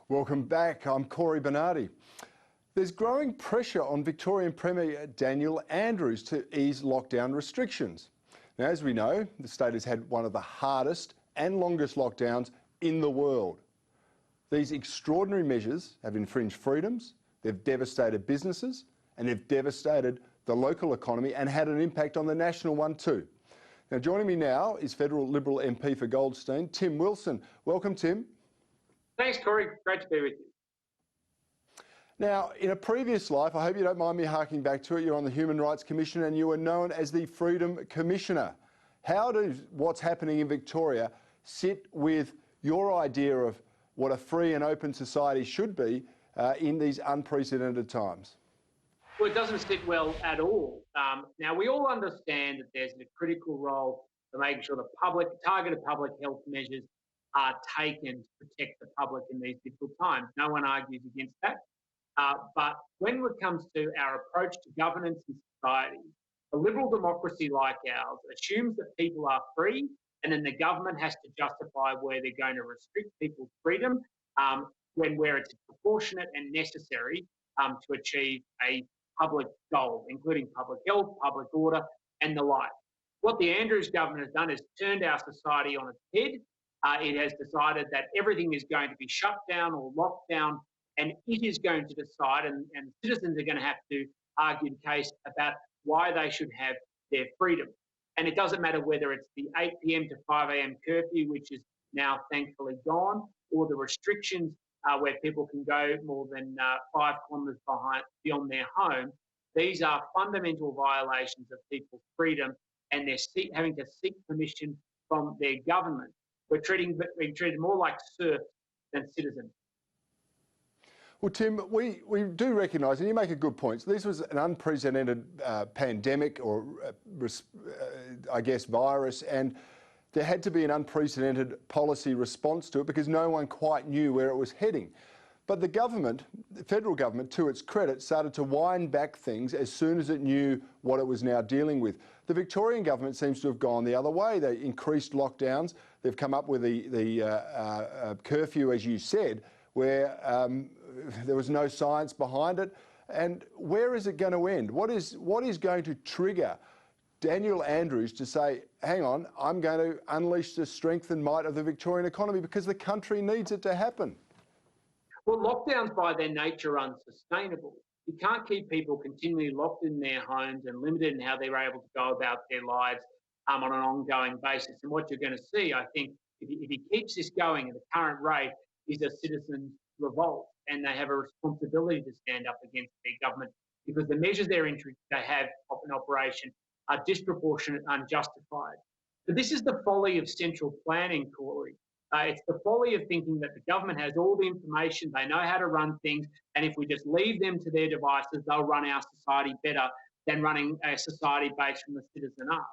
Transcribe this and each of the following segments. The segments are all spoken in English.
Welcome back. I'm Cory Bernardi. There's growing pressure on Victorian Premier Daniel Andrews to ease lockdown restrictions. Now, as we know, the state has had one of the hardest and longest lockdowns in the world. These extraordinary measures have infringed freedoms, they've devastated businesses, and they've devastated the local economy and had an impact on the national one too. Now, joining me now is federal Liberal MP for Goldstein, Tim Wilson. Welcome, Tim. Thanks, Cory. Great to be with you. Now, in a previous life, I hope you don't mind me harking back to it, you're on the Human Rights Commission and you were known as the Freedom Commissioner. How does what's happening in Victoria sit with your idea of what a free and open society should be in these unprecedented times? Well, it doesn't sit well at all. Now, we all understand that there's a critical role for making sure the targeted public health measures are taken to protect the public in these difficult times. No one argues against that. But when it comes to our approach to governance in society, a liberal democracy like ours assumes that people are free and then the government has to justify where they're going to restrict people's freedom where it's proportionate and necessary to achieve a public goal, including public health, public order, and the like. What the Andrews government has done is turned our society on its head. It has decided that everything is going to be shut down or locked down, and it is going to decide, and citizens are going to have to argue the case about why they should have their freedom. And it doesn't matter whether it's the 8 p.m. to 5 a.m. curfew, which is now thankfully gone, or the restrictions where people can go more than 5 kilometres beyond their home. These are fundamental violations of people's freedom, and they're having to seek permission from their government. We're being treated more like serfs than citizens. Well, Tim, we do recognise, and you make a good point, so this was an unprecedented pandemic or, I guess, virus, and there had to be an unprecedented policy response to it because no one quite knew where it was heading. But the government, the federal government, to its credit, started to wind back things as soon as it knew what it was now dealing with. The Victorian government seems to have gone the other way. They increased lockdowns. They've come up with the curfew, as you said, where there was no science behind it. And where is it going to end? What is going to trigger Daniel Andrews to say, hang on, I'm going to unleash the strength and might of the Victorian economy because the country needs it to happen? Well, lockdowns by their nature are unsustainable. You can't keep people continually locked in their homes and limited in how they're able to go about their lives on an ongoing basis. And what you're going to see, I think, if he keeps this going at the current rate, is a citizens' revolt, and they have a responsibility to stand up against their government because the measures they have of an operation are disproportionate and unjustified. But this is the folly of central planning, Cory. It's the folly of thinking that the government has all the information, they know how to run things, and if we just leave them to their devices, they'll run our society better than running a society based from the citizen up.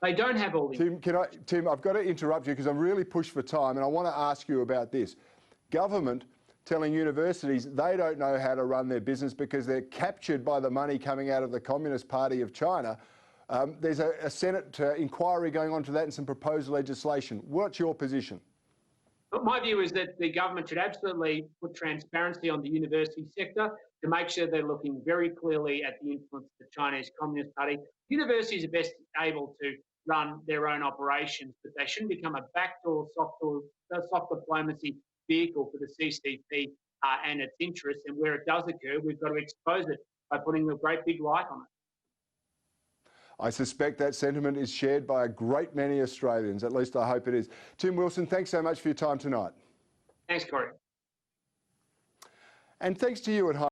They don't have all the information. Tim, I've got to interrupt you because I'm really pushed for time, and I want to ask you about this. Government telling universities they don't know how to run their business because they're captured by the money coming out of the Communist Party of China. There's a Senate inquiry going on to that and some proposed legislation. What's your position? But my view is that the government should absolutely put transparency on the university sector to make sure they're looking very clearly at the influence of the Chinese Communist Party. Universities are best able to run their own operations, but they shouldn't become a backdoor soft diplomacy vehicle for the CCP and its interests. And where it does occur, we've got to expose it by putting a great big light on it. I suspect that sentiment is shared by a great many Australians. At least I hope it is. Tim Wilson, thanks so much for your time tonight. Thanks, Cory. And thanks to you at home.